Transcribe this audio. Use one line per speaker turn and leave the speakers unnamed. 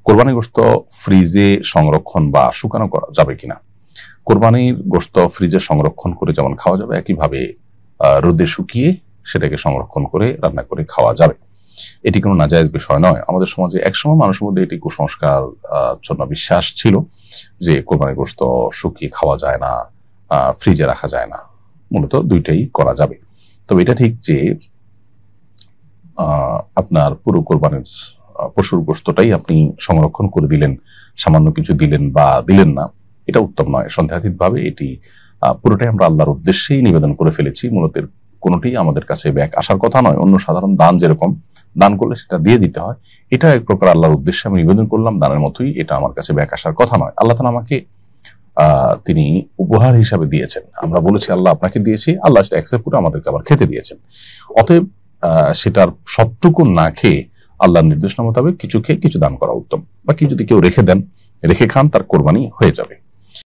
কোরবানির গোশত ফ্রিজে সংরক্ষণ বা শুকানো করা যাবে কিনা? কোরবানির গোশত ফ্রিজে সংরক্ষণ করে যেমন খাওয়া যাবে, একইভাবে রোদে শুকিয়ে সেটাকে সংরক্ষণ করে রান্না করে খাওয়া যাবে। এটি কোনো নাজায়েজ বিষয় নয়। আমাদের সমাজে একসময় মানুষের মধ্যে এটি কুসংস্কার জন্য বিশ্বাস ছিল যে কোরবানির গোশত শুকিয়ে খাওয়া যায় না, ফ্রিজে রাখা যায় না। মূলত দুইটাই করা যাবে। তবে এটা ঠিক যে আপনার পুরো কোরবানির পশুর গোশতটাই আপনি সংরক্ষণ করে দিলেন, সামান্য কিছু দিলেন বা দিলেন না, এটা উত্তম নয়। সন্দেহাতীতভাবে এটি পুরোটাই আমরা আল্লাহর উদ্দেশ্যেই নিবেদন করে ফেলেছি। মূলত কোনোটি আমাদের কাছে ব্যাক আসার কথা নয়। অন্য সাধারণ দান যেরকম দান করলে সেটা দিয়ে দিতে হয়, এটা এক প্রকার আল্লাহর উদ্দেশ্যে আমি নিবেদন করলাম, দানের মতোই। এটা আমার কাছে ব্যাক আসার কথা নয়। আল্লাহ তাআলা আমাকে তিনি উপহার হিসাবে দিয়েছেন। আমরা বলেছি আল্লাহ আপনাকে দিয়েছি, আল্লাহ সেটা অ্যাকসেপ্ট করে আমাদেরকে আবার খেতে দিয়েছেন। অতএব সেটার সবটুকু না খেয়ে আল্লাহর নির্দেশনা মোতাবেক কিছু খেয়ে কিছু দান করা উত্তম। বাকি যদি কেউ রেখে দেন, রেখে খান, তার কোরবানি হয়ে যাবে।